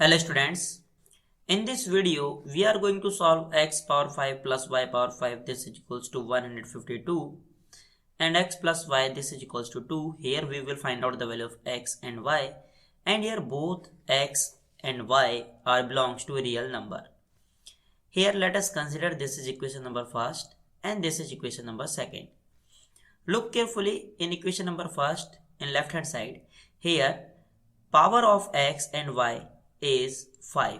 Hello students, in this video we are going to solve x power 5 plus y power 5, this is equals to 152, and x plus y, this is equals to 2. Here we will find out the value of x and y, and here both x and y are belongs to a real number. Here let us consider this is equation number first and this is equation number second. Look carefully in equation number first in left hand side. Here power of x and y is 5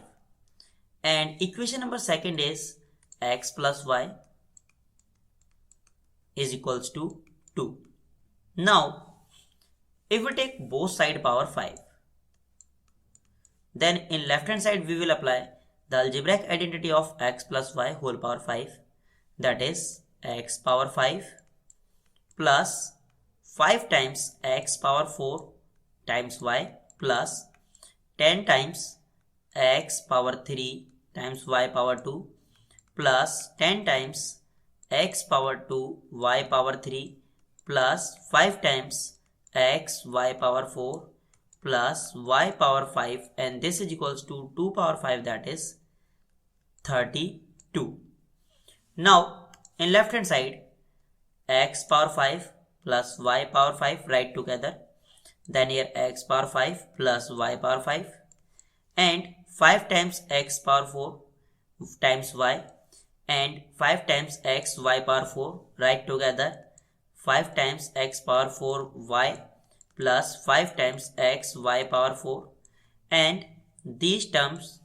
and equation number second is x plus y is equals to 2. Now if we take both side power 5, then in left hand side we will apply the algebraic identity of x plus y whole power 5, that is x power 5 plus 5 times x power 4 times y plus 10 times x power 3 times y power 2 plus 10 times x power 2 y power 3 plus 5 times x y power 4 plus y power 5, and this is equals to 2 power 5, that is 32. Now in left hand side x power 5 plus y power 5 write together, then here x power 5 plus y power 5 and 5 times x power 4 times y and 5 times x y power 4 write together, 5 times x power 4 y plus 5 times x y power 4 and these terms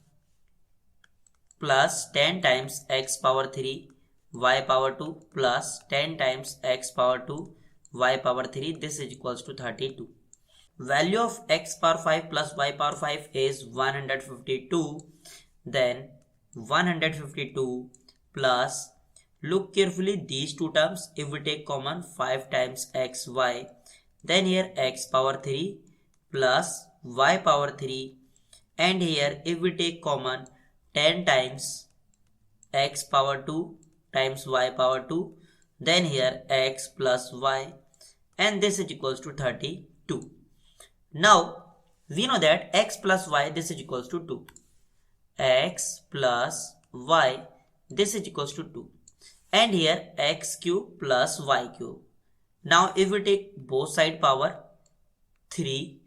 plus 10 times x power 3 y power 2 plus 10 times x power 2 y power 3, this is equals to 32. Value of x power 5 plus y power 5 is 152. Then 152 plus, look carefully these two terms, if we take common 5 times xy, then here x power 3 plus y power 3, and here if we take common 10 times x power 2 times y power 2, then here x plus y, and this is equals to 32. Now we know that x plus y, this is equals to 2. X plus y, this is equals to 2. And here x cube plus y cube. Now if we take both side power 3,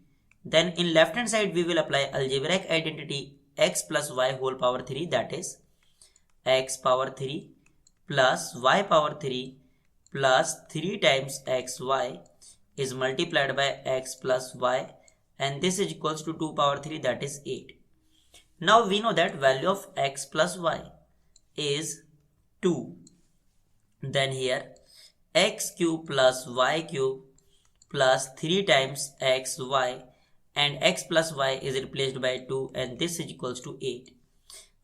then in left hand side we will apply algebraic identity x plus y whole power 3, that is x power 3 plus y power 3 plus 3 times xy is multiplied by x plus y, and this is equals to 2 power 3, that is 8. Now we know that value of x plus y is 2. Then here x cube plus y cube plus 3 times xy, and x plus y is replaced by 2, and this is equals to 8.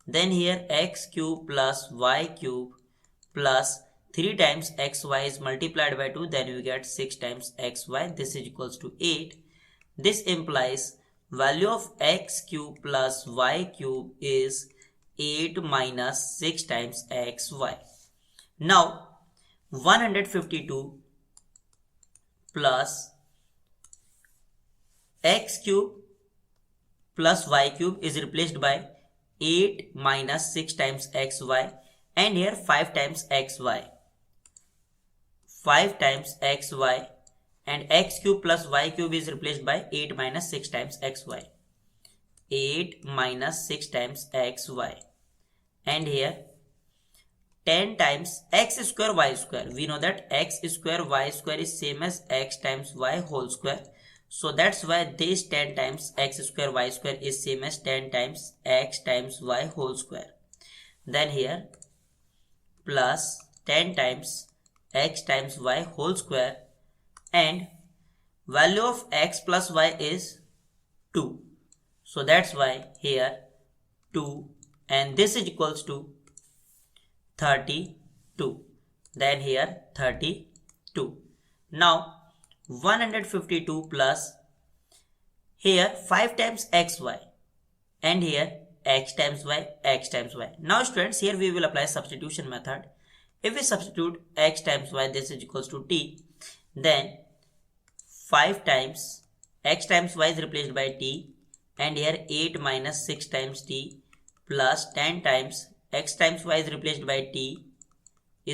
Then here x cube plus y cube plus 3 times xy is multiplied by 2, then we get 6 times xy, this is equals to 8. This implies value of x cube plus y cube is 8 minus 6 times xy. Now 152 plus x cube plus y cube is replaced by 8 minus 6 times xy, and here 5 times xy. 5 times xy, and x cube plus y cube is replaced by 8 minus 6 times xy. 8 minus 6 times xy, and here 10 times x square y square. We know that x square y square is same as x times y whole square. So that's why this 10 times x square y square is same as 10 times x times y whole square. Then here plus 10 times x times y whole square, and value of x plus y is 2. So that's why here 2, and this is equals to 32. Then here 32. Now 152 plus here 5 times xy, and here x times y, x times y. Now students, here we will apply substitution method. If we substitute x times y, this is equals to t, then 5 times x times y is replaced by t, and here 8 minus 6 times t plus 10 times x times y is replaced by t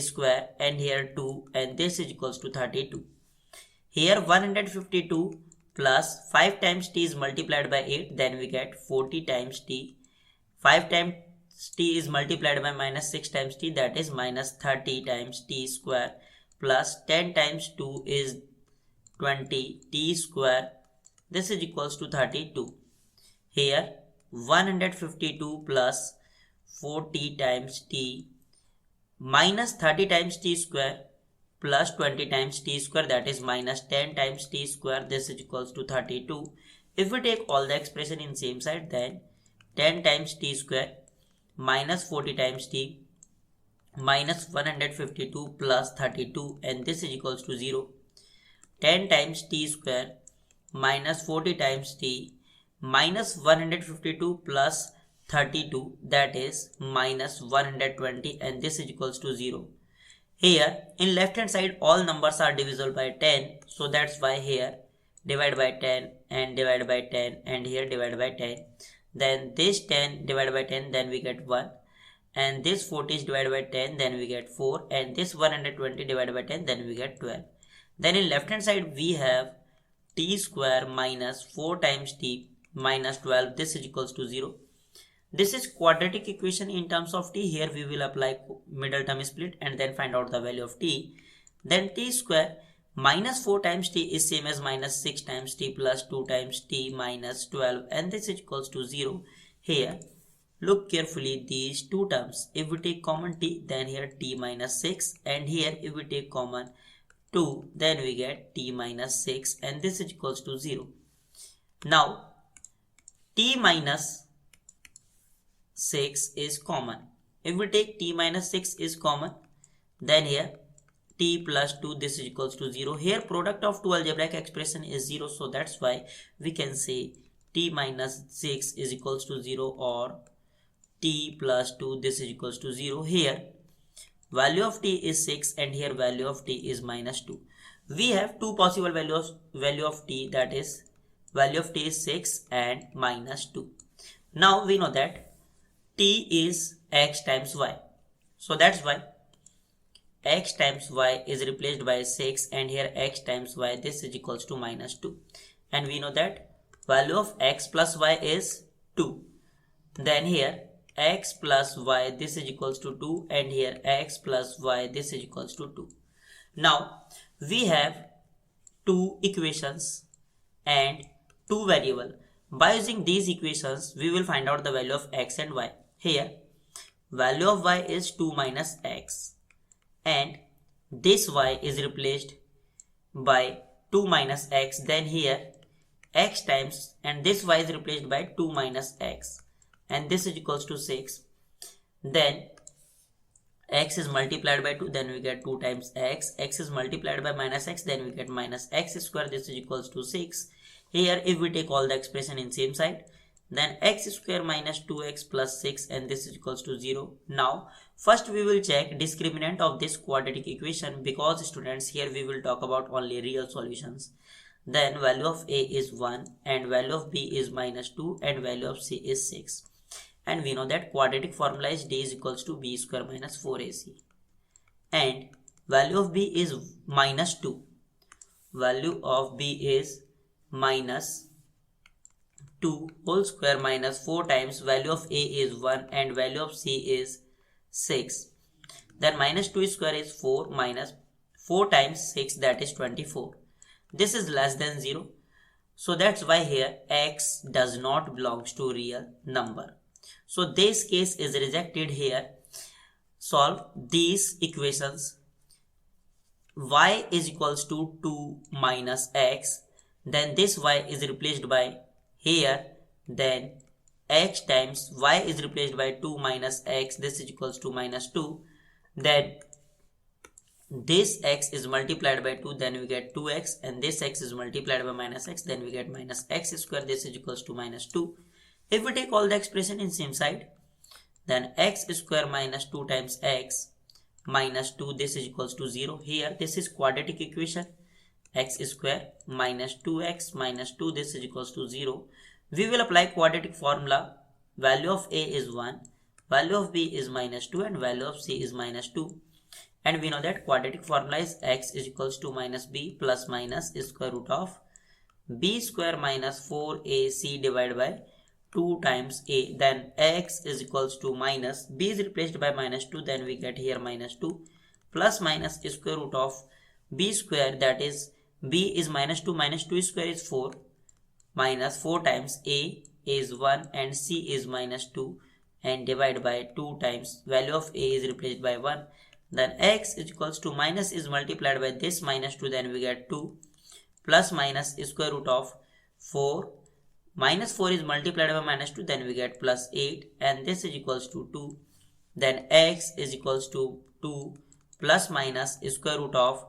square, and here 2, and this is equals to 32. Here 152 plus 5 times t is multiplied by 8, then we get 40 times t. 5 times t is multiplied by minus 6 times t, that is minus 30 times t square, plus 10 times 2 is 20 t square, this is equals to 32. Here 152 plus 40 times t minus 30 times t square plus 20 times t square, that is minus 10 times t square, this is equals to 32. If we take all the expression in same side, then 10 times t square minus 40 times t minus 152 plus 32, and this is equals to 0. 10 times t square minus 40 times t minus 152 plus 32, that is minus 120, and this is equals to 0. Here in left hand side all numbers are divisible by 10, so that's why here divide by 10 and divide by 10, and here divide by 10. Then this 10 divided by 10, then we get 1, and this 40 is divided by 10, then we get 4, and this 120 divided by 10, then we get 12. Then in left hand side we have t square minus 4 times t minus 12, this is equals to 0. This is quadratic equation in terms of t. Here we will apply middle term split and then find out the value of t. Then t square minus 4 times t is same as minus 6 times t plus 2 times t minus 12, and this is equals to 0. Here look carefully these two terms. If we take common t, then here t minus 6, and here if we take common 2, then we get t minus 6, and this is equals to 0. Now t minus 6 is common. If we take t minus 6 is common, then here t plus 2, this is equals to 0. Here product of two algebraic expression is 0, so that's why we can say t minus 6 is equals to 0, or t plus 2, this is equals to 0. Here value of t is 6 and here value of t is minus 2. We have two possible value of t, that is value of t is 6 and minus 2. Now we know that t is x times y, so that's why x times y is replaced by 6, and here x times y, this is equals to minus 2, and we know that value of x plus y is 2. Then here x plus y, this is equals to 2, and here x plus y, this is equals to 2. Now we have two equations and two variables. By using these equations we will find out the value of x and y. Here value of y is 2 minus x, and this y is replaced by 2 minus x. Then here x times, and this y is replaced by 2 minus x, and this is equals to 6. Then x is multiplied by 2, then we get 2 times x. X is multiplied by minus x, then we get minus x square, this is equals to 6. Here if we take all the expression in same side, then x square minus 2x plus 6, and this is equals to 0. Now first we will check discriminant of this quadratic equation, because students here we will talk about only real solutions. Then value of a is 1, and value of b is minus 2, and value of c is 6. And we know that quadratic formula is d is equals to b square minus 4ac, and value of b is minus 2. Value of b is minus 2 whole square minus 4 times value of a is 1 and value of c is 6. Then minus 2 square is 4 minus 4 times 6, that is 24. This is less than 0. So that's why here x does not belongs to real number. So this case is rejected here. Solve these equations. Y is equals to 2 minus x. Then this y is replaced by here, then x times y is replaced by 2 minus x, this is equals to minus 2. Then this x is multiplied by 2, then we get 2x, and this x is multiplied by minus x, then we get minus x square, this is equals to minus 2. If we take all the expression in same side, then x square minus 2 times x minus 2, this is equals to 0. Here this is quadratic equation, x square minus 2x minus 2, this is equals to 0. We will apply quadratic formula. Value of a is 1, value of b is minus 2 and value of c is minus 2. And we know that quadratic formula is x is equals to minus b plus minus square root of b square minus 4ac divided by 2 times a. Then x is equals to minus b is replaced by minus 2, then we get here minus 2 plus minus square root of b square, that is b is minus 2 square is 4 minus 4 times a is 1 and c is minus 2 and divide by 2 times value of a is replaced by 1. Then x is equals to minus is multiplied by this minus 2, then we get 2 plus minus square root of 4 minus 4 is multiplied by minus 2, then we get plus 8 and this is equals to 2. Then x is equals to 2 plus minus square root of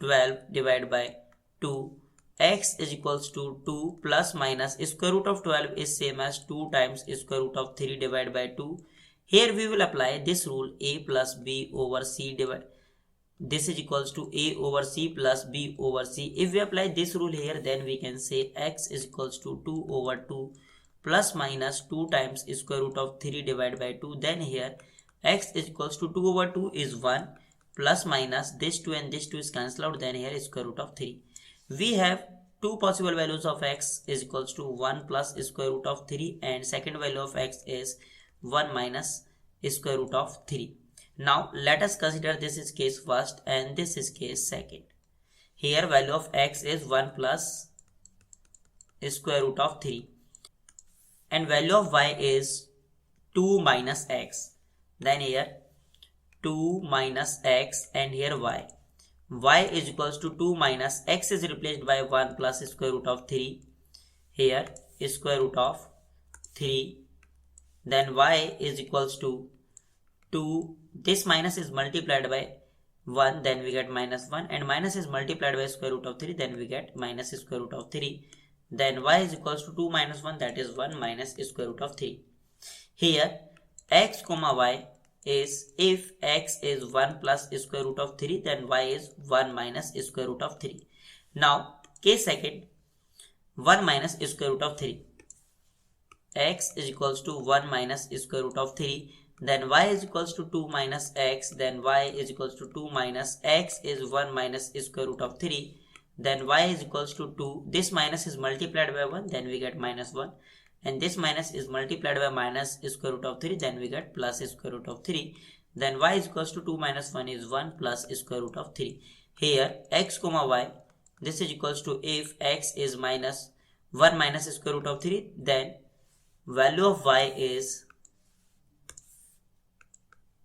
12 divided by 2. X is equals to 2 plus minus square root of 12 is same as 2 times square root of 3 divided by 2. Here we will apply this rule, a plus b over c divided. This is equals to a over c plus b over c. If we apply this rule here, then we can say x is equals to 2 over 2 plus minus 2 times square root of 3 divided by 2. Then here x is equals to 2 over 2 is 1 plus minus this 2 and this 2 is cancelled out, then here is square root of 3. We have two possible values of x is equals to 1 plus square root of 3 and second value of x is 1 minus square root of 3. Now let us consider this is case first and this is case second. Here value of x is 1 plus square root of 3 and value of y is 2 minus x. Then here 2 minus x and here y. Y is equals to 2 minus x is replaced by 1 plus square root of 3. Here square root of 3. Then y is equals to 2. This minus is multiplied by 1, then we get minus 1 and minus is multiplied by square root of 3, then we get minus square root of 3. Then y is equals to 2 minus 1, that is 1 minus square root of 3. Here x comma y is, if x is 1 plus square root of 3, then y is 1 minus square root of 3. Now case second, 1 minus square root of 3. X is equals to 1 minus square root of 3. Then y is equals to 2 minus x. Then y is equals to 2 minus x is 1 minus square root of 3. Then y is equals to 2. This minus is multiplied by 1, then we get minus 1. And this minus is multiplied by minus square root of 3, then we get plus square root of 3. Then y is equals to 2 minus 1 is 1 plus square root of 3. Here x comma y, this is equals to, if x is minus 1 minus square root of 3, then value of y is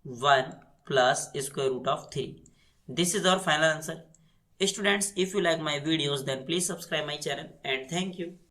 1 plus square root of 3. This is our final answer. Students, if you like my videos, then please subscribe my channel and thank you.